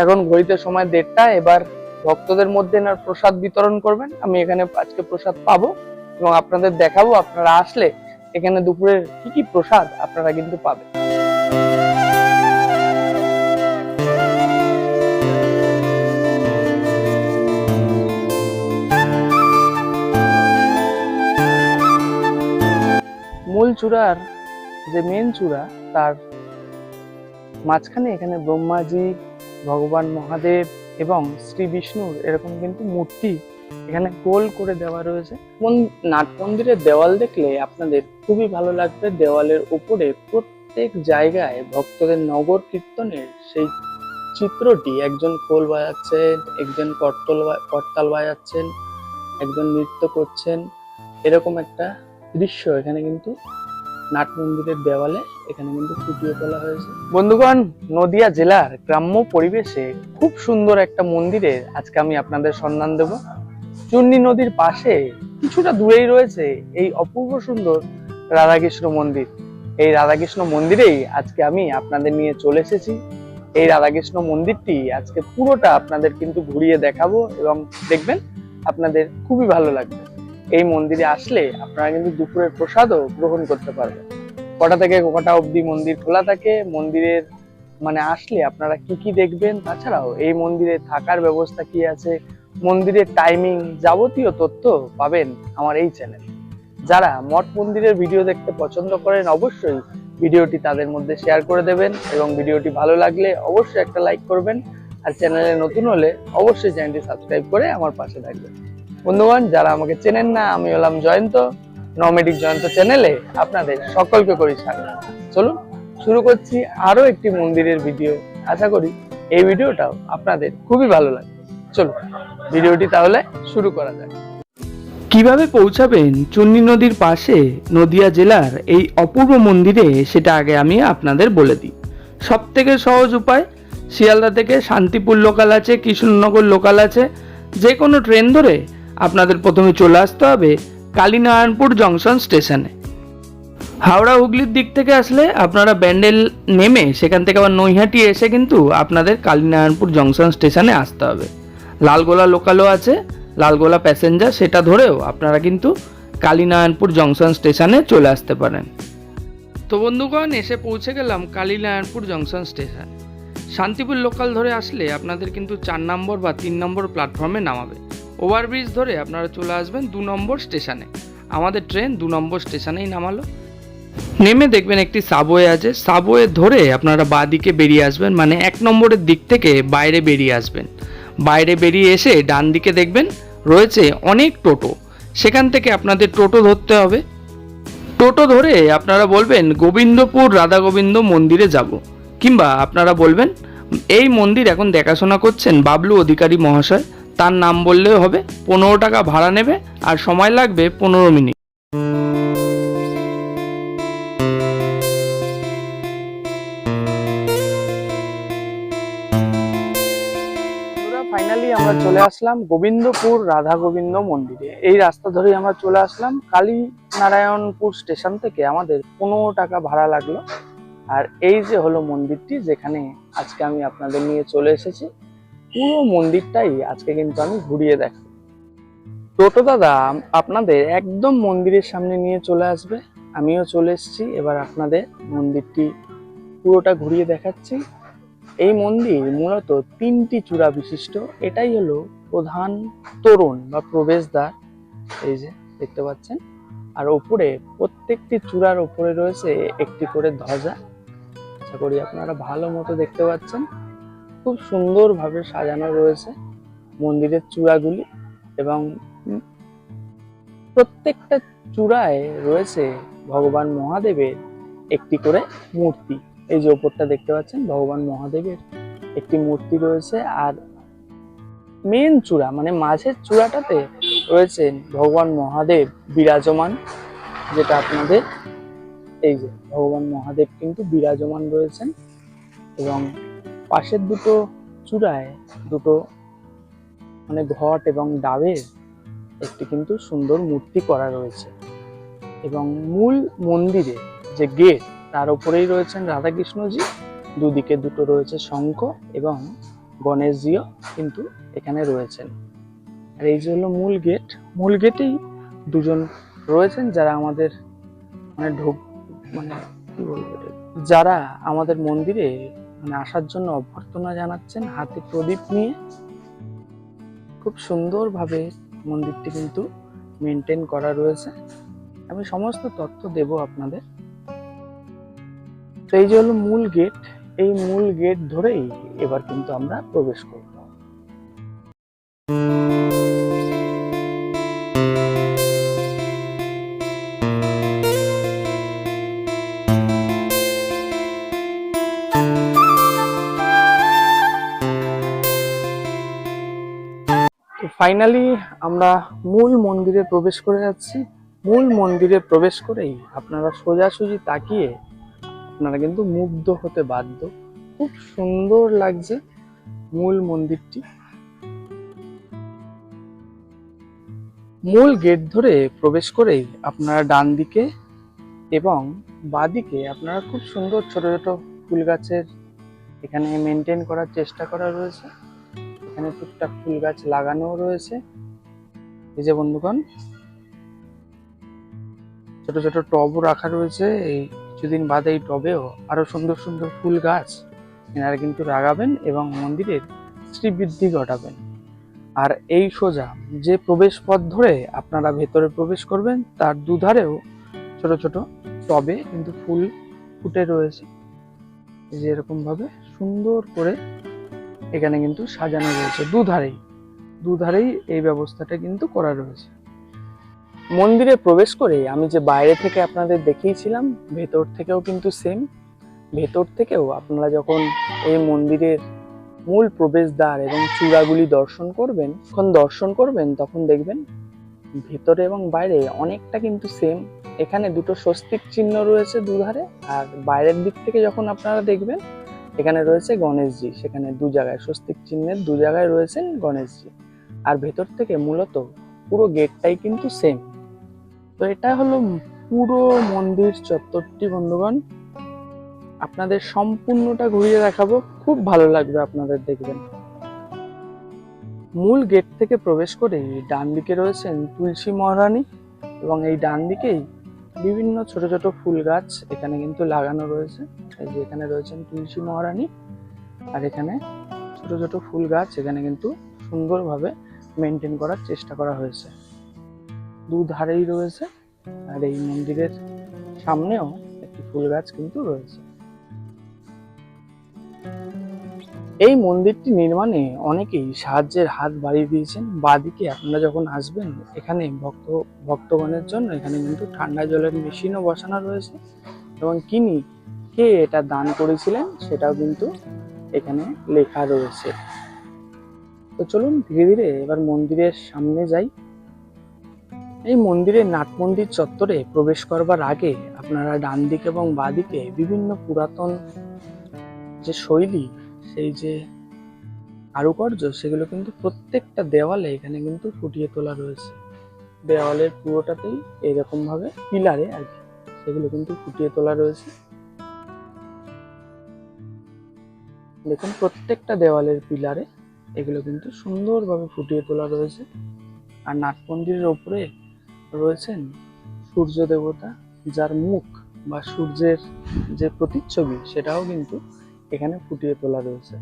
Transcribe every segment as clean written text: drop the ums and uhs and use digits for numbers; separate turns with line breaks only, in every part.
এখন ঘড়িতে সময় 1:30। এবার ভক্তদের মধ্যে এনার প্রসাদ বিতরণ করবেন। আমি এখানে আজকে প্রসাদ পাবো এবং আপনাদের দেখাবো। আপনারা আসলে এখানে দুপুরের কি কি প্রসাদ আপনারা কিন্তু পাবেন। মূল চূড়ার যে মেন চূড়া, তার মাঝখানে এখানে ব্রহ্মাজি, ভগবান মহাদেব এবং শ্রী বিষ্ণুর এরকম কিন্তু মূর্তি এখানে গোল করে দেওয়া রয়েছে। নাট মন্দিরের দেওয়াল দেখলে আপনাদের খুবই ভালো লাগবে। দেওয়ালের উপরে প্রত্যেক জায়গায় ভক্তদের নগর কীর্তনের সেই চিত্রটি, একজন খোল বাজাচ্ছেন, একজন করতাল বাজাচ্ছেন, একজন নৃত্য করছেন, এরকম একটা দৃশ্য এখানে কিন্তু নাট মন্দিরের দেওয়ালে এখানে কিন্তু ফুটিয়ে তোলা হয়েছে। বন্ধুগণ, নদিয়া জেলার গ্রাম্য পরিবেশে খুব সুন্দর একটা মন্দিরের আজকে আমি আপনাদের সন্ধান দেব। চূর্ণী নদীর পাশে কিছুটা দূরেই রয়েছে এই অপূর্ব সুন্দর রাধাকৃষ্ণ মন্দির। এই রাধাকৃষ্ণ মন্দিরেই আজকে আমি আপনাদের নিয়ে চলে এসেছি। এই রাধাকৃষ্ণ মন্দিরটি আজকে পুরোটা আপনাদের কিন্তু ঘুরিয়ে দেখাবো এবং দেখবেন আপনাদের খুবই ভালো লাগবে। এই মন্দিরে আসলে আপনারা কিন্তু দুপুরের প্রসাদও গ্রহণ করতে পারবেন। কটা থেকে কটা অবধি মন্দির খোলা থাকে, মন্দিরের আসলে আপনারা কি কি দেখবেন, তাছাড়াও এই মন্দিরে থাকার ব্যবস্থা কি আছে, মন্দিরের টাইমিং, যাবতীয় তথ্য পাবেন আমার এই চ্যানেলে। যারা মঠ মন্দিরের ভিডিও দেখতে পছন্দ করেন অবশ্যই ভিডিওটি তাদের মধ্যে শেয়ার করে দেবেন এবং ভিডিওটি ভালো লাগলে অবশ্যই একটা লাইক করবেন। আর চ্যানেলে নতুন হলে অবশ্যই চ্যানেলটি সাবস্ক্রাইব করে আমার পাশে থাকবেন। বন্ধুগণ, যারা আমাকে চেনেন না, আমি হলাম জয়ন্ত, নমেডিক জয়ন্ত চ্যানেলে আপনাদের সকলকে করি স্বাগত। চলুন শুরু করছি আরো একটি মন্দিরের ভিডিও। আশা করি এই ভিডিওটাও আপনাদের খুবই ভালো লাগবে। চলুন ভিডিওটি তাহলে শুরু করা যাক। কিভাবে পৌঁছাবেন চূর্ণী নদীর পাশে নদিয়া জেলার এই অপূর্ব মন্দিরে, সেটা আগে আমি আপনাদের বলে দিই। সব থেকে সহজ উপায়, শিয়ালদা থেকে শান্তিপুর লোকাল আছে, কৃষ্ণনগর লোকাল আছে, যে কোনো ট্রেন ধরে আপনাদের প্রথমে চলে আসতে হবে কালীনারায়ণপুর জংশন স্টেশনে। হাওড়া হুগলির দিক থেকে আসলে আপনারা ব্যান্ডেল নেমে সেখান থেকে আবার নৈহাটি এসে কিন্তু আপনাদের কালীনারায়ণপুর জংশন স্টেশনে আসতে হবে। লালগোলা লোকালও আছে, লালগোলা প্যাসেঞ্জার, সেটা ধরেও আপনারা কিন্তু কালীনারায়ণপুর জংশন স্টেশনে চলে আসতে পারেন। তো বন্ধুগণ, এসে পৌঁছে গেলাম Kalinarayanpur junction station. Shantipur local ধরে আসলে আপনাদের কিন্তু 4 নম্বর বা 3 নম্বর প্ল্যাটফর্মে নামাবে। ওভারব্রিজ ধরে আপনারা চলে আসবেন 2 নম্বর স্টেশনে। আমাদের ট্রেন 2 নম্বর স্টেশনেই নামালো। নেমে দেখবেন একটি সাবওয়ে আছে, সাবওয়ে ধরে আপনারা বাঁ দিকে বেরিয়ে আসবেন, 1 নম্বরের দিক থেকে বাইরে বেরিয়ে আসবেন। বাইরে বেরিয়ে এসে ডান দিকে দেখবেন রয়েছে অনেক টোটো, সেখান থেকে আপনাদের টোটো ধরতে হবে। টোটো ধরে আপনারা বলবেন গোবিন্দপুর রাধা গোবিন্দ মন্দিরে যাব, কিংবা আপনারা বলবেন এই মন্দির এখন দেখাশোনা করছেন বাবলু অধিকারী মহাশয়, তার নাম বললেও হবে। 15 টাকা ভাড়া নেবে আর সময় লাগবে 15 মিনিট। ফাইনালি আমরা চলে আসলাম গোবিন্দপুর রাধা গোবিন্দ মন্দিরে। এই রাস্তা ধরেই আমরা চলে আসলাম। কালীনারায়ণপুর স্টেশন থেকে আমাদের 15 টাকা ভাড়া লাগলো। আর এই যে হলো মন্দিরটি, যেখানে আজকে আমি আপনাদের নিয়ে চলে এসেছি। পুরো মন্দিরটাই আজকে কিন্তু আমি ঘুরিয়ে দেখাবো। টোটো দাদা আপনাদের একদম মন্দিরের সামনে নিয়ে চলে আসবে। আমিও চলে এসেছি, এবার আপনাদের মন্দিরটি পুরোটা ঘুরিয়ে দেখাচ্ছি। এই মন্দির মূলত 3টি চূড়া বিশিষ্ট। এটাই হলো প্রধান তোরণ বা প্রবেশদ্বার, এই যে দেখতে পাচ্ছেন। আর উপরে প্রত্যেকটি চূড়ার উপরে রয়েছে একটি করে ধ্বজা। আশা করি আপনারা ভালো মতো দেখতে পাচ্ছেন। খুব সুন্দরভাবে সাজানো রয়েছে মন্দিরের চূড়াগুলি এবং প্রত্যেকটা চূড়ায় রয়েছে ভগবান মহাদেবের একটি করে মূর্তি। এই যে ওপরটা দেখতে পাচ্ছেন, ভগবান মহাদেবের একটি মূর্তি রয়েছে। আর মেন চূড়া মাঝের চূড়াটাতে রয়েছেন ভগবান মহাদেব বিরাজমান, যেটা আপনাদের এই যে ভগবান মহাদেব কিন্তু বিরাজমান রয়েছেন। এবং পাশের দুটো চূড়ায় দুটো ঘট এবং ডাবের একটি কিন্তু সুন্দর মূর্তি করা রয়েছে। এবং মূল মন্দিরে যে গেট, তার উপরেই রয়েছেন রাধাকৃষ্ণজি, দুদিকে দুটো রয়েছে শঙ্খ এবং গণেশজিও কিন্তু এখানে রয়েছেন। আর এই যে হলো মূল গেট, মূল গেটেই দুজন রয়েছেন যারা আমাদের মানে কি বলবো, যারা আমাদের মন্দিরে আসার জন্য অভ্যর্থনা জানাচ্ছেন হাতে প্রদীপ নিয়ে। খুব সুন্দরভাবে মন্দিরটি কিন্তু মেনটেন করা রয়েছে। আমি সমস্ত তথ্য দেব আপনাদের। তো এই যে হলো মূল গেট, এই মূল গেট ধরেই এবার কিন্তু আমরা প্রবেশ করব। তো ফাইনালি আমরা মূল মন্দিরে প্রবেশ করে যাচ্ছি। মূল মন্দিরে প্রবেশ করেই আপনারা সোজাসুজি তাকিয়ে আপনারা কিন্তু মুগ্ধ হতে বাধ্য। খুব সুন্দর লাগছে মূল মন্দিরটি। মূল গেট ধরে প্রবেশ করেই আপনারা ডান দিকে এবং বাঁদিকে আপনারা খুব সুন্দর ছোট ছোট ফুল গাছের এখানে মেনটেন করার চেষ্টা করা রয়েছে। এখানে টুকটাক ফুল গাছ লাগানো রয়েছে। এই যে বন্ধুগণ, ছোট ছোট টবও রাখা রয়েছে। এই কিছুদিন বাদে এই টবেও আরো সুন্দর সুন্দর ফুল গাছ এনারা কিন্তু লাগাবেন এবং মন্দিরের শ্রীবৃদ্ধি ঘটাবেন। আর এই সোজা যে প্রবেশ পথ ধরে আপনারা ভেতরে প্রবেশ করবেন তার দুধারেও ছোট ছোট টবে কিন্তু ফুল ফুটে রয়েছে। এই যে এরকম ভাবে সুন্দর করে এখানে কিন্তু সাজানো রয়েছে। দুধারেই এই ব্যবস্থাটা কিন্তু করা রয়েছে। মন্দিরে প্রবেশ করে আমি যে বাইরে থেকে আপনাদের দেখিয়েছিলাম, ভেতর থেকেও কিন্তু সেম। ভেতর থেকেও আপনারা যখন এই মন্দিরের মূল প্রবেশদ্বার এবং চূড়াগুলি দর্শন করবেন তখন দেখবেন ভেতরে এবং বাইরে অনেকটা কিন্তু সেম। এখানে দুটো স্বস্তিক চিহ্ন রয়েছে দুধারে, আর বাইরের দিক থেকে যখন আপনারা দেখবেন এখানে রয়েছে গণেশজি। সেখানে দু জায়গায় স্বস্তিক চিহ্নের দু জায়গায় রয়েছেন গণেশজি। আর ভেতর থেকে মূলত পুরো গেটটাই কিন্তু সেম। তো এটা হলো পুরো মন্দির চত্বরটি বন্ধুগণ। আপনাদের সম্পূর্ণটা ঘুরিয়ে দেখাবো, খুব ভালো লাগবে আপনাদের দেখবেন। মূল গেট থেকে প্রবেশ করে ডান দিকে রয়েছেন তুলসী মহারানী এবং এই ডান দিকেই বিভিন্ন ছোট ছোট ফুল গাছ এখানে কিন্তু লাগানো রয়েছে। এই যে এখানে রয়েছেন তুলসী মহারানী, আর এখানে ছোট ছোট ফুল গাছ এখানে কিন্তু সুন্দরভাবে মেনটেন করার চেষ্টা করা হয়েছে। দুধারেই রয়েছে, আর এই মন্দিরের সামনেও একটি ফুল গাছ কিন্তু রয়েছে। এই মন্দিরটি নির্মাণে অনেকেই সাহায্যের হাত বাড়িয়ে দিয়েছেন। বাদিকে আপনারা যখন আসবেন এখানে ভক্তগণের জন্য এখানে কিন্তু ঠান্ডা জলের মেশিনও বসানো রয়েছে এবং কে এটা দান করেছিলেন সেটাও কিন্তু এখানে লেখা রয়েছে। তো চলুন ধীরে ধীরে এবার মন্দিরের সামনে যাই। এই মন্দিরের নাট মন্দির চত্বরে প্রবেশ করবার আগে আপনারা ডান দিকে এবং বাদিকে বিভিন্ন পুরাতন যে শৈলী, সেই যে কারুকার্য, সেগুলো কিন্তু প্রত্যেকটা দেওয়ালে এখানে কিন্তু ফুটিয়ে তোলা রয়েছে। দেওয়ালের পুরোটাতেই এরকম ভাবে পিলারে আর কি সেগুলো কিন্তু ফুটিয়ে তোলা রয়েছে। দেখুন প্রত্যেকটা দেওয়ালের পিলারে এগুলো কিন্তু সুন্দরভাবে ফুটিয়ে তোলা রয়েছে। আর নাট মন্দিরের ওপরে রয়েছেন সূর্য দেবতা, যার মুখ বা সূর্যের যে প্রতিচ্ছবি সেটাও কিন্তু এখানে ফুটিয়ে তোলা রয়েছে।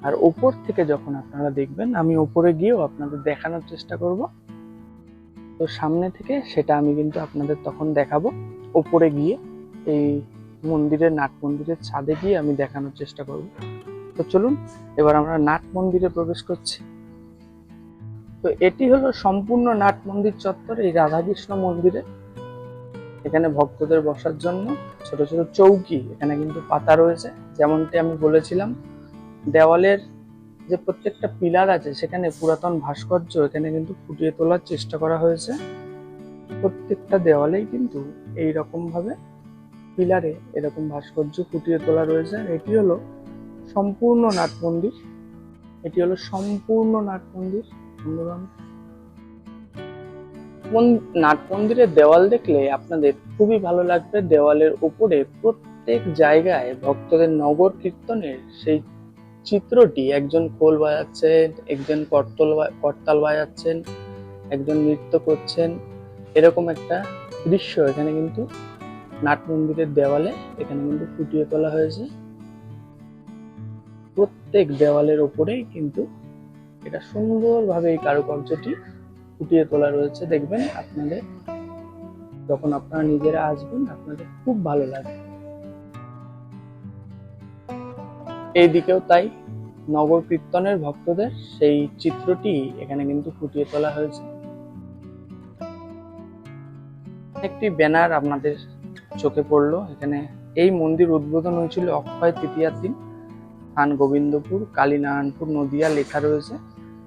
আর ওপর থেকে যখন আপনারা দেখবেন, আমি ওপরে গিয়েও আপনাদের দেখানোর চেষ্টা করব। তো সামনে থেকে সেটা আমি কিন্তু আপনাদের তখন দেখাবো। ওপরে গিয়ে এই মন্দিরের নাট মন্দিরের ছাদে গিয়ে আমি দেখানোর চেষ্টা করব। তো চলুন এবার আমরা নাট মন্দিরে প্রবেশ করছি। তো এটি হলো সম্পূর্ণ নাট মন্দির চত্বর। এই রাধাকৃষ্ণ মন্দিরে এখানে ভক্তদের বসার জন্য ছোট ছোট চৌকি এখানে কিন্তু পাতা রয়েছে। যেমনটি আমি বলেছিলাম, দেওয়ালের যে প্রত্যেকটা পিলার আছে সেখানে পুরাতন ভাস্কর্য এখানে কিন্তু ফুটিয়ে তোলার চেষ্টা করা হয়েছে। প্রত্যেকটা দেওয়ালেই কিন্তু এই রকম ভাবে পিলারে এরকম ভাস্কর্য ফুটিয়ে তোলা রয়েছে। এটি হলো সম্পূর্ণ নাট মন্দির। এটি হলো সম্পূর্ণ নাট মন্দির। নাট মন্দিরের দেওয়াল দেখলে আপনাদের খুবই ভালো লাগবে। দেওয়ালের উপরে প্রত্যেক জায়গায় ভক্তদের নগর কীর্তনের সেই চিত্রটি, একজন খোল বাজাচ্ছেন, একজন করতাল বাজাচ্ছেন, একজন নৃত্য করছেন, এরকম একটা দৃশ্য এখানে কিন্তু নাট মন্দিরের দেওয়ালে এখানে কিন্তু ফুটিয়ে তোলা হয়েছে। প্রত্যেক দেওয়ালের ওপরেই কিন্তু এটা সুন্দরভাবে এই কারুকার্যটি ফুটিয়ে তোলা রয়েছে। দেখবেন আপনাদের যখন আপনারা নিজেরা আসবেন আপনাদের খুব ভালো লাগবে। এইদিকেও তাই, নগর কীর্তনের ভক্তদের সেই চিত্রটি এখানে কিন্তু ফুটিয়ে তোলা হয়েছে। একটি ব্যানার আপনাদের চোখে পড়লো। এখানে এই মন্দির উদ্বোধন হয়েছিল অক্ষয় তৃতীয়ার দিন। স্থান গোবিন্দপুর, কালীনারায়ণপুর, নদিয়া লেখা রয়েছে।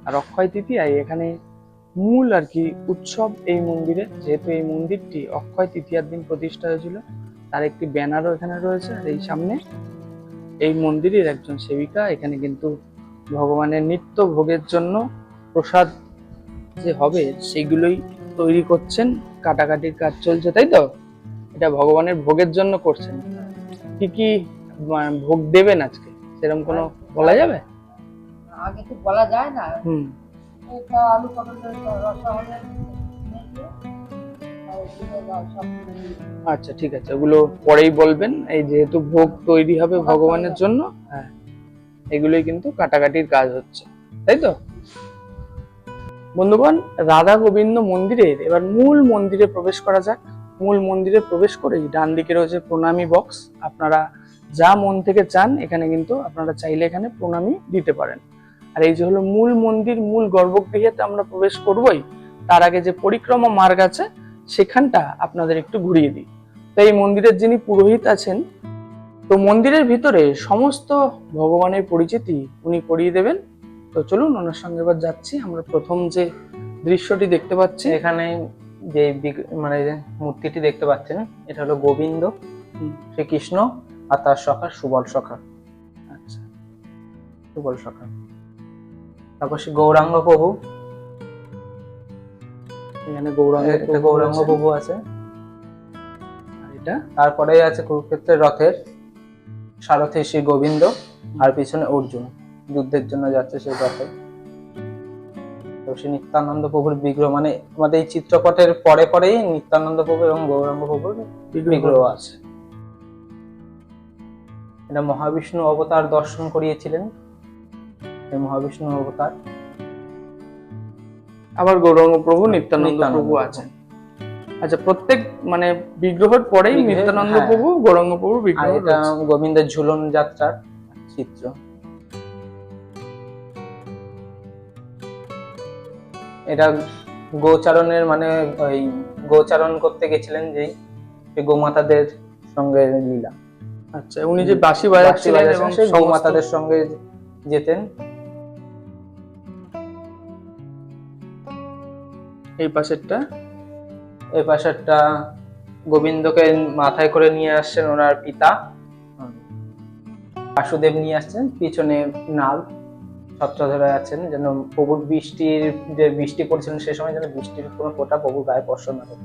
আর অক্ষয় তৃতীয়ায় এখানে মূল আর কি উৎসব এই মন্দিরে, যেহেতু এই মন্দিরটি অক্ষয় তৃতীয়ার দিন প্রতিষ্ঠা হয়েছিল, তার একটি ব্যানারও এখানে রয়েছে। আর এই সামনে এই মন্দিরের একজন সেবিকা এখানে কিন্তু ভগবানের নিত্য ভোগের জন্য প্রসাদ যে হবে সেগুলোই তৈরি করছেন, কাটাকাটির কাজ চলছে, তাই তো? এটা ভগবানের ভোগের জন্য করছেন। কি কি ভোগ দেবেন আজকে, সেরকম কোনো বলা যাবে?
আগে তো বলা যায় না। এটা আলু পটলের রসা হলে
আচ্ছা ঠিক আছে, ওগুলো পরেই বলবেন। এই যেহেতু ভোগ তৈরি হবে ভগবানের জন্য, হ্যাঁ, এগুলোই কিন্তু কাটাকাটির কাজ হচ্ছে, তাই তো? বন্ধুগণ, রাধা গোবিন্দ মন্দিরের এবার মূল মন্দিরে প্রবেশ করা যাক। মূল মন্দিরে প্রবেশ করেই ডান দিকে রয়েছে প্রণামী বক্স। আপনারা যা মন থেকে চান এখানে কিন্তু আপনারা চাইলে এখানে প্রণামী দিতে পারেন। আর এই যে হলো মূল মন্দির, মূল গর্ভগৃহেতে আমরা প্রবেশ করবই, তার আগে যে পরিক্রমা মার্গ আছে সেখানটা আপনাদের একটু ঘুরিয়ে দিই। তো এই মন্দিরের যিনি পুরোহিত আছেন, তো মন্দিরের ভিতরে সমস্ত ভগবানের পরিচিতি উনি করিয়ে দেবেন। তো চলুন ওনার সঙ্গে এবার যাচ্ছি। আমরা প্রথম যে দৃশ্যটি দেখতে পাচ্ছি,
এখানে যে মানে যে মূর্তিটি দেখতে পাচ্ছেন, এটা হলো গোবিন্দ, শ্রীকৃষ্ণ আর তার সখা সুবল সখা।
আচ্ছা,
সুবল সখা। তারপর সে গৌরাঙ্গ প্রভু,
এখানে
গৌরাঙ্গ প্রভু আছে।
আর এটা
তারপরে আছে কুরুক্ষেত্রের রথের সারথি শ্রী গোবিন্দ, আর পিছনে অর্জুন যুদ্ধের জন্য যাচ্ছে সেই রথে। তো সে নিত্যানন্দ প্রভুর বিগ্রহ, মানে আমাদের এই চিত্রপটের পরে পরেই নিত্যানন্দ প্রভু এবং গৌরাঙ্গ প্রভুর বিগ্রহ আছে। এটা মহাবিষ্ণু অবতার দর্শন করিয়েছিলেন, এই মহাবিষ্ণু অবতার।
আবার গৌরাঙ্গ প্রভু, নিত্যানন্দ প্রভু আছেন। আচ্ছা, প্রত্যেক মানে বিগ্রহের পরেই নিত্যানন্দ প্রভু, গৌরাঙ্গ প্রভুর বিগ্রহ।
এটা গোবিন্দের ঝুলন যাত্রার চিত্র। এটা গোচারণের, মানে ওই গোচারণ করতে গেছিলেন যেই গোমাতাদের সঙ্গে লীলা।
আচ্ছা, উনি যে বাঁশি বাজাচ্ছিলেন এবং
সেই গোমাতাদের সঙ্গে যেতেন।
এই পাশেরটা,
এই পাশেরটা গোবিন্দকে মাথায় করে নিয়ে আসছেন ওনার পিতা বাসুদেব, নিয়ে আসছেন। পিছনে নাগ ছত্রধরে আছেন, যেন প্রভুর বৃষ্টি পড়ছিলেন সে সময় যেন বৃষ্টির কোনো ফোঁটা প্রভুর গায়ে স্পর্শ না করে।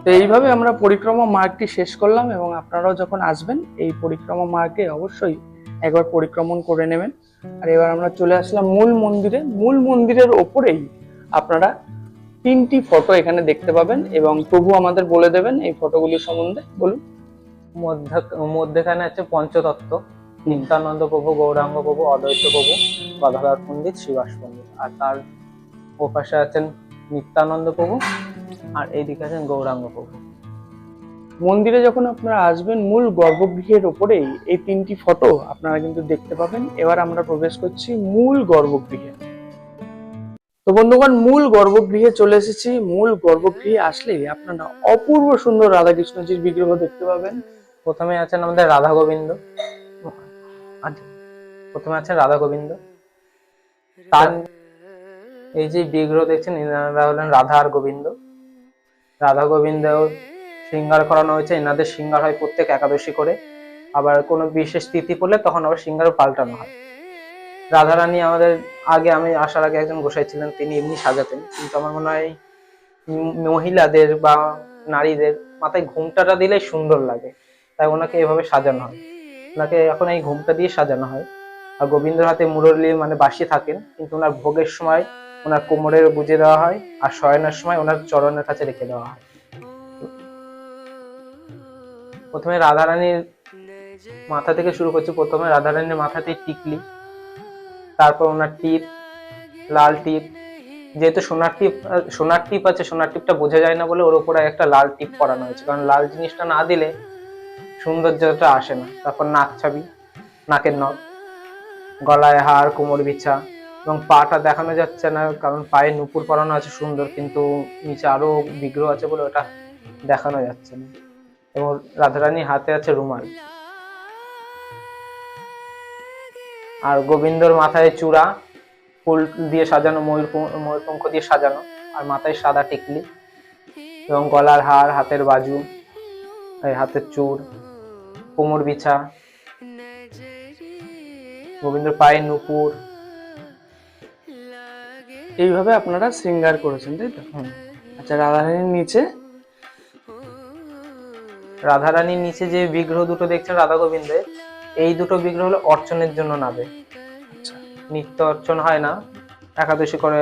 তো এইভাবে আমরা পরিক্রমা মার্গটি শেষ করলাম, এবং আপনারাও যখন আসবেন এই পরিক্রমা মার্গে অবশ্যই একবার পরিক্রমণ করে নেবেন। আর এবার আমরা চলে আসলাম মূল মন্দিরে। মূল মন্দিরের ওপরেই আপনারা 3টি ফটো এখানে দেখতে পাবেন, এবং প্রভু আমাদের বলে দেবেন এই ফটোগুলি সম্বন্ধে। বলুন।
মধ্যখানে আছে পঞ্চতত্ত্ব, নিত্যানন্দ প্রভু, গৌরাঙ্গ প্রভু, অদ্বৈত প্রভু, গদাধর পণ্ডিত, শ্রীবাস পণ্ডিত। আর তার ওপাশে আছেন নিত্যানন্দ প্রভু, আর এইদিকে আছেন গৌরাঙ্গ প্রভু।
মন্দিরে যখন আপনারা আসবেন মূল গর্ভগৃহের ওপরেই এই 3টি ফটো আপনারা কিন্তু দেখতে পাবেন। এবার আমরা প্রবেশ করছি মূল গর্ভগৃহে। তো বন্ধুগণ, মূল গর্ভগৃহে চলে এসেছি। মূল গর্ভগৃহে আসলেই আপনারা অপূর্ব সুন্দর রাধাকৃষ্ণজির বিগ্রহ দেখতে পাবেন।
প্রথমে আছেন আমাদের রাধা গোবিন্দ। প্রথমে আছেন রাধা গোবিন্দ, তার এই যে বিগ্রহ দেখছেন এনারা হলেন রাধা আর গোবিন্দ। রাধা গোবিন্দ শৃঙ্গার করানো হয়েছে। এনাদের শৃঙ্গার হয় প্রত্যেক একাদশী করে, আবার কোনো বিশেষ তিথি পড়লে তখন আবার শৃঙ্গারও পাল্টানো হয়। রাধারানী আমাদের আগে, আমি আসার আগে একজন গোসাই ছিলেন, তিনি এমনি সাজাতেন, কিন্তু আমার মনে হয় মহিলাদের বা নারীদের মাথায় ঘুমটাটা দিলে সুন্দর লাগে, তাই ওনাকে এভাবে সাজানো হয়। ওনাকে এখন এই ঘুমটা দিয়ে সাজানো হয়। আর গোবিন্দর হাতে মুরলী মানে বাঁশি থাকেন, কিন্তু ওনার ভোগের সময় ওনার কোমরে গুজে দেওয়া হয়, আর শয়নের সময় ওনার চরণের কাছে রেখে দেওয়া হয়। প্রথমে রাধারানীর মাথা থেকে শুরু করছি। প্রথমে রাধারানীর মাথাতেই টিকলি, তারপর ওনার টিপ, লাল টিপ, যেহেতু সোনার টিপ আছে, সোনার টিপটা বোঝা যায় না বলে ওর উপরে একটা লাল টিপ পরানো হয়েছে, কারণ লাল জিনিসটা না দিলে সৌন্দর্যটা আসে না। তারপর নাক ছাবি, নাকের নথ, গলায় হার, কোমর বিছা, এবং পাটা দেখানো যাচ্ছে না কারণ পায়ে নুপুর পরানো আছে সুন্দর, কিন্তু নিচে আরো বিগ্রহ আছে বলে ওটা দেখানো যাচ্ছে না। এবং রাধারানীর হাতে আছে রুমাল। আর গোবিন্দর মাথায় চূড়া, ফুল দিয়ে সাজানো, ময়ূরপঙ্খ দিয়ে সাজানো, আর মাথায় সাদা টিকলি, এবং গলার হার, হাতের বাজু, হাতের চূড়, কোমর বিছা, গোবিন্দর পায়ে নুপুর।
এইভাবে আপনারা শৃঙ্গার করেছেন, তাই তো? আচ্ছা, রাধারানীর নিচে?
রাধারানীর নিচে যে বিগ্রহ দুটো দেখছেন রাধা গোবিন্দের, এই দুটো বিগ্রহ হলো অর্চনের জন্য নাবে।
আচ্ছা,
নিত্য অর্চন হয় না, একাদশী করে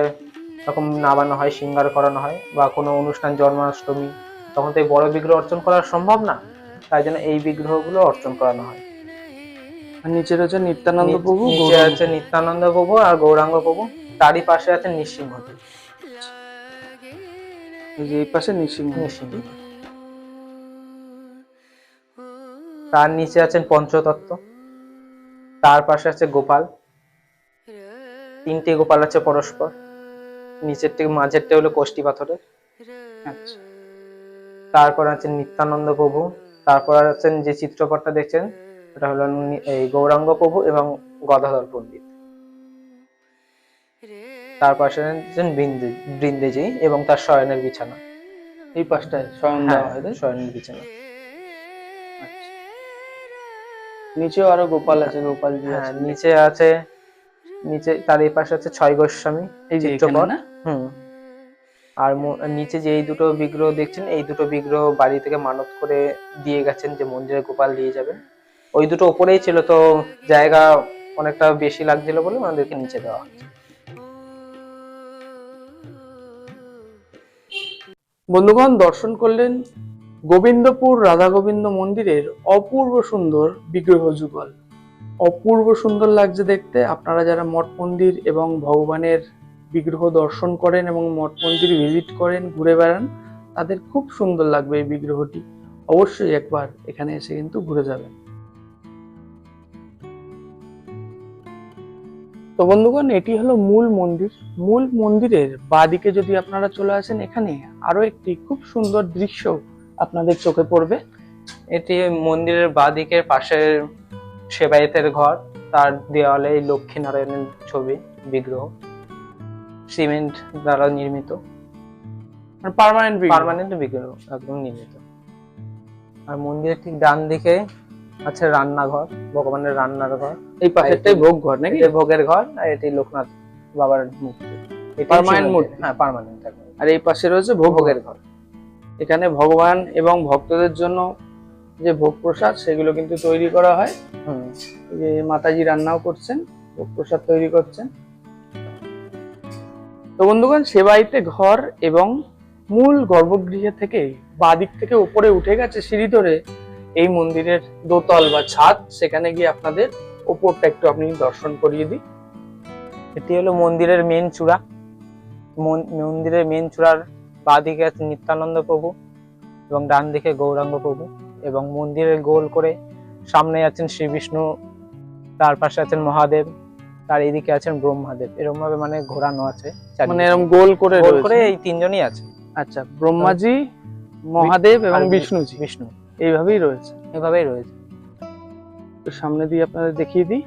এরকম নামানো হয়, শৃঙ্গার করানো হয়, বা কোনো অনুষ্ঠান, জন্মাষ্টমী, তখন তো এই বড় বিগ্রহ অর্চন করা সম্ভব না, তাই জন্য এই বিগ্রহগুলো অর্চন করানো হয়।
আর নিচে রয়েছে নিত্যানন্দ প্রভু,
নিচে আছে নিত্যানন্দ প্রভু আর গৌরাঙ্গ প্রভু, তারই পাশে আছে নৃসিংহদেব।
এই পাশে নৃসিংহ।
তার নিচে আছেন পঞ্চতত্ত্ব, তার পাশে আছে গোপাল, তিনটি গোপাল আছে পরস্পর, নিচের থেকে মাঝেরটা হলো কোষ্ঠী পাথরের।
আচ্ছা,
তারপর আছেন নিত্যানন্দ প্রভু, তারপর আছেন যে চিত্রপটটা দেখছেন ওটা হলো এই গৌরাঙ্গ প্রভু এবং গদাধর পণ্ডিত। তার পাশে আছেন বৃন্দেজি এবং তার শয়নের বিছানা।
এই পাশটায় শয়ন দেওয়া হয়, তাই?
শয়নের বিছানা।
আচ্ছা, নিচেও আরো গোপাল আছে, গোপালজি আছে।
নিচে তার এই পাশে আছে ছয় গোস্বামী,
এই যে এখানে না?
আর নিচে যে এই দুটো বিগ্রহ দেখছেন, এই দুটো বিগ্রহ বাড়ি থেকে মানত করে দিয়ে গেছেন যে মন্দিরে গোপাল দিয়ে যাবেন। ওই দুটো উপরেই ছিল, তো জায়গা অনেকটা বেশি লাগছিল বলে আমাদেরকে নিচে দেওয়া হয়েছে।
বন্ধুগণ, দর্শন করলেন গোবিন্দপুর রাধা গোবিন্দ মন্দিরের অপূর্ব সুন্দর বিগ্রহ যুগল। অপূর্ব সুন্দর লাগছে দেখতে। আপনারা যারা মঠ মন্দির এবং ভগবানের বিগ্রহ দর্শন করেন এবং মঠ মন্দির ভিজিট করেন, ঘুরে বেড়ান, তাদের খুব সুন্দর লাগবে এই বিগ্রহটি। অবশ্যই একবার এখানে এসে কিন্তু ঘুরে যাবেন। তো বন্ধুগণ, এটি হলো মূল মন্দির। মূল মন্দিরের বাঁদিকে যদি আপনারা চলে আসেন, এখানে আরো একটি খুব সুন্দর দৃশ্য আপনাদের চোখে পড়বে।
এটি মন্দিরের বাঁদিকের পাশের সেবায়েতের ঘর, তার দেওয়ালে লক্ষ্মী নারায়ণের ছবি, বিগ্রহ, সিমেন্ট দ্বারা নির্মিত, পার্মানেন্ট বিগ্রহ একদম নির্মিত। আর মন্দিরের ঠিক ডান দিকে আছে রান্নাঘর, ভগবানের রান্নার ঘর।
এই পাশেরটাই ভোগ ঘর নাকি?
ভোগের ঘর, আর এটি লোকনাথ বাবার মূর্তি,
পার্মানেন্ট মূর্তি।
হ্যাঁ, পার্মানেন্ট।
আর এই পাশে রয়েছে ভোগের ঘর। এখানে ভগবান এবং ভক্তদের জন্য যে ভোগ প্রসাদ সেগুলো কিন্তু তৈরি করা হয়। যে মাতাজি রান্নাও করছেন, ভোগ প্রসাদ তৈরি করছেন। তো বন্ধুগণ, সেবাইতে ঘর এবং মূল গর্ভগৃহে থেকে বাদিক থেকে উপরে উঠে গেছে সিঁড়ি ধরে এই মন্দিরের দোতল বা ছাদ। সেখানে গিয়ে আপনাদের ওপরটা একটু আপনি দর্শন করিয়ে দিই।
এটি হলো মন্দিরের মেন চূড়া। মন্দিরের মেন চূড়ার বাঁদিকে আছে নিত্যানন্দ প্রভু এবং ডান দিকে গৌরাঙ্গ প্রভু, এবং মন্দিরের গোল করে সামনে আছেন শ্রী বিষ্ণু, তার পাশে আছেন মহাদেব, তার এদিকে আছেন ব্রহ্মাদেব। এরকম ভাবে মানে ঘোরানো আছে,
মানে এরকম গোল করে
এই তিনজনই আছে।
আচ্ছা, ব্রহ্মাজি, মহাদেব এবং বিষ্ণুজি,
বিষ্ণু
এইভাবেই রয়েছে।
এভাবেই রয়েছে।
তো সামনে দিয়ে আপনাদের দেখিয়ে দিই।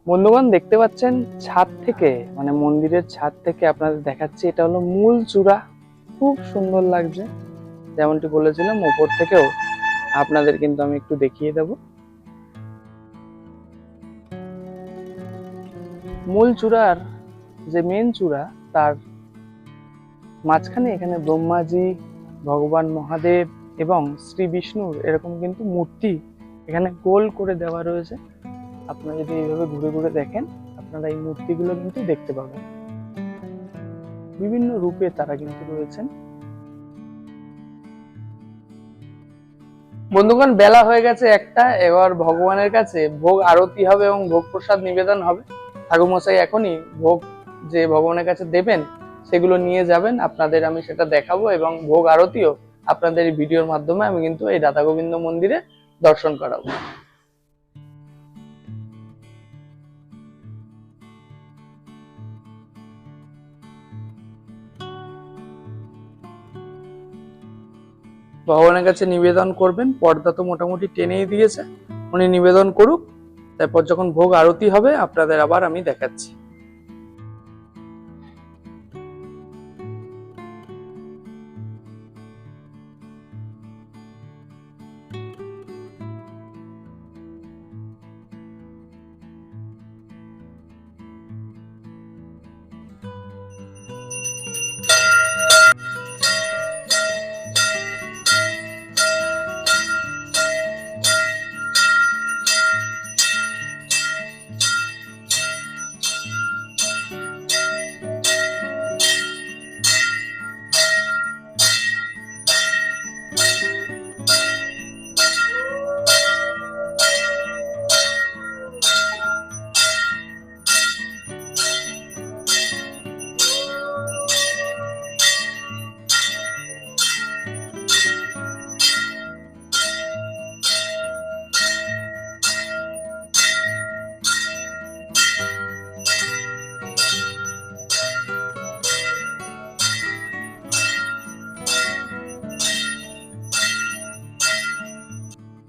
বন্ধুগণ, দেখতে পাচ্ছেন ছাদ থেকে, মানে মন্দিরের ছাদ থেকে আপনাদের দেখাচ্ছি, এটা হলো মূল চূড়া। খুব সুন্দর লাগছে। যেমনটি বলেছিলাম, উপর থেকেও আপনাদের কিন্তু আমি একটু দেখিয়ে দেব। মূল চূড়ার যে মেন চূড়া, তার মাঝখানে এখানে ব্রহ্মাজি, ভগবান মহাদেব এবং শ্রী বিষ্ণুর এরকম কিন্তু মূর্তি এখানে গোল করে দেওয়া রয়েছে। আপনারা যদি এইভাবে ঘুরে ঘুরে দেখেন, আপনারা এই মূর্তিগুলো কিন্তু দেখতে পাবেন। বিভিন্ন রূপে তারা কিন্তু রয়েছেন। বন্ধুগণ, বেলা হয়ে গেছে একটা, এবার ভগবানের কাছে ভোগ আরতি হবে এবং ভোগ প্রসাদ নিবেদন হবে। ঠাকুরমশাই এখনই ভোগ যে ভগবানের কাছে দেবেন সেগুলো নিয়ে যাবেন, আপনাদের আমি সেটা দেখাবো এবং ভোগ আরতিও আপনাদের এই ভিডিওর মাধ্যমে আমি কিন্তু এই রাধা গোবিন্দ মন্দিরে দর্শন করাবো। ভগবানের কাছে নিবেদন করবেন, পর্দা তো মোটামুটি টেনেই দিয়েছে, উনি নিবেদন করুক, তারপর যখন ভোগ আরতি হবে আপনাদের আবার আমি দেখাচ্ছি।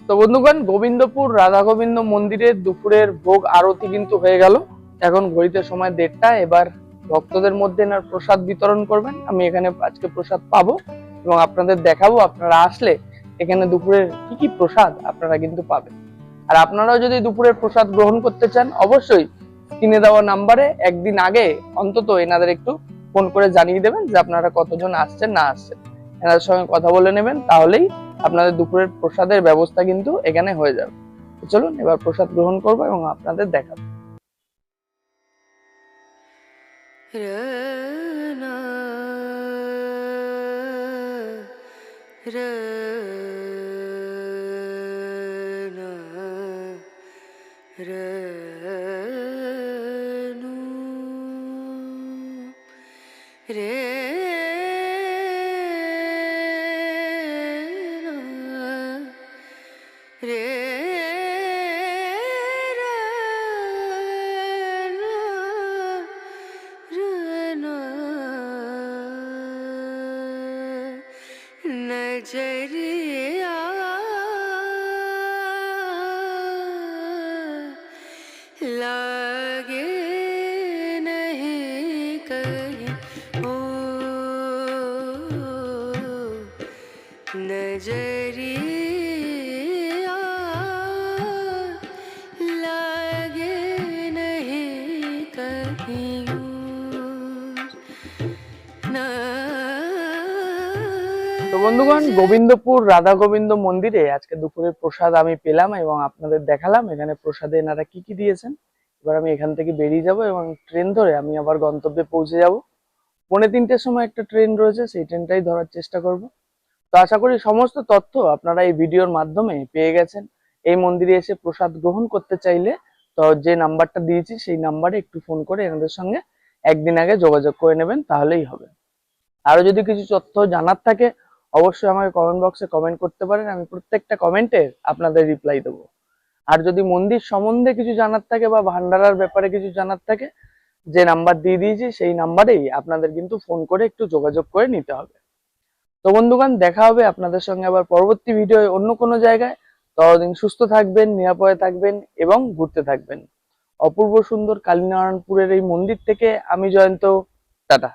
তো বন্ধুগণ, গোবিন্দপুর রাধা গোবিন্দ মন্দিরের দুপুরের ভোগ আরতি কিন্তু হয়ে গেল। এখন ঘড়িতে সময় 1:30। এবার ভক্তদের মধ্যে এনার প্রসাদ বিতরণ করবেন। আমি এখানে আজকে প্রসাদ পাবো এবং আপনাদের দেখাবো, আপনারা আসলে এখানে দুপুরের কি কি প্রসাদ আপনারা কিন্তু পাবেন। আর আপনারাও যদি দুপুরের প্রসাদ গ্রহণ করতে চান, অবশ্যই স্ক্রিনে দেওয়া নাম্বারে একদিন আগে অন্তত এনাদের একটু ফোন করে জানিয়ে দেবেন যে আপনারা কতজন আসছেন না আসছেন। এনাদের সঙ্গে কথা বলে নেবেন, তাহলেই আপনাদের দুপুরের প্রসাদের ব্যবস্থা কিন্তু এখানে হয়ে যাবে। চলুন এবার প্রসাদ গ্রহণ করবো এবং আপনাদের দেখাবো।
नजरिया लागे नहीं कहीं ओ नजरिया लागे नहीं कहीं
তো বন্ধুগণ, গোবিন্দপুর রাধা গোবিন্দ মন্দিরে আজকে দুপুরের প্রসাদ আমি পেলাম এবং আপনাদের দেখালাম এখানে প্রসাদে এনারা কি কি দিয়েছেন। এবার আমি এখান থেকে বেরিয়ে যাব এবং ট্রেন ধরে আমি আবার গন্তব্যে পৌঁছে যাব। 2:45-র সময় একটা ট্রেন রয়েছে, সেই ট্রেনটাই ধরার চেষ্টা করব। তো আশা করি সমস্ত তথ্য আপনারা এই ভিডিওর মাধ্যমে পেয়ে গেছেন। এই মন্দিরে এসে প্রসাদ গ্রহণ করতে চাইলে তো যে নাম্বারটা দিয়েছি সেই নাম্বারে একটু ফোন করে এনাদের সঙ্গে একদিন আগে যোগাযোগ করে নেবেন, তাহলেই হবে। আরো যদি কিছু তথ্য জানার থাকে অবশ্যই আমাকে কমেন্ট বক্সে কমেন্ট করতে পারেন, আমি প্রত্যেকটা কমেন্টের আপনাদের রিপ্লাই দেবো। আর যদি মন্দির সম্বন্ধে কিছু জানার থাকে বা ভান্ডারার ব্যাপারে কিছু জানার থাকে, যে নাম্বার দিয়ে দিয়েছি সেই নাম্বারেই আপনাদের কিন্তু ফোন করে একটু যোগাযোগ করে নিতে হবে। তো বন্ধুগণ, দেখা হবে আপনাদের সঙ্গে আবার পরবর্তী ভিডিও অন্য কোনো জায়গায়। ততদিন সুস্থ থাকবেন, নিরাপদে থাকবেন এবং ঘুরতে থাকবেন। অপূর্ব সুন্দর কালীনারায়ণপুরের এই মন্দির থেকে আমি জয়ন্ত, টাটা।